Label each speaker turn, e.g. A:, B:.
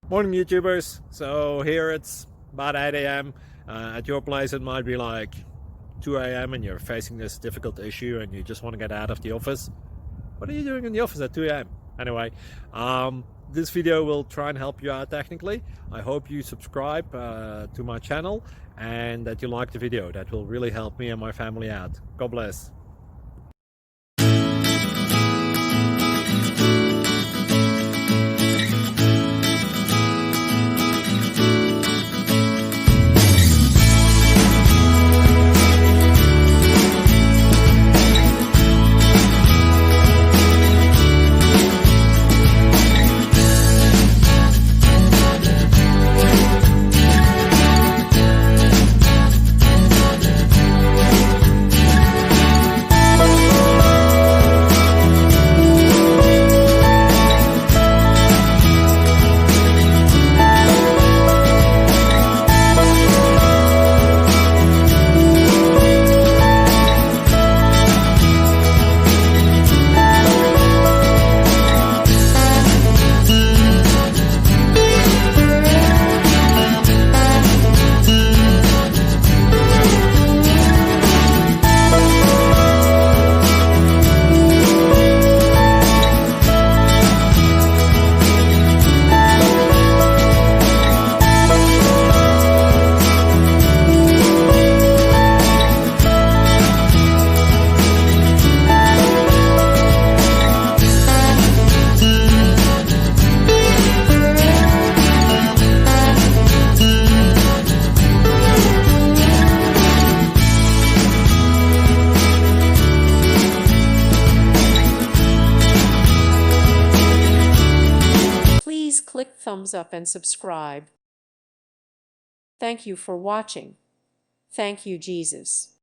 A: Morning YouTubers. So here it's about 8 a.m. At your place it might be like 2 a.m. and you're facing this difficult issue and you just want to get out of the office. What are you doing in the office at 2 a.m.? Anyway, this video will try and help you out technically. I hope you subscribe to my channel and that you like the video. That will really help me and my family out. God bless.
B: Please click thumbs up and subscribe. Thank you for watching. Thank you, Jesus.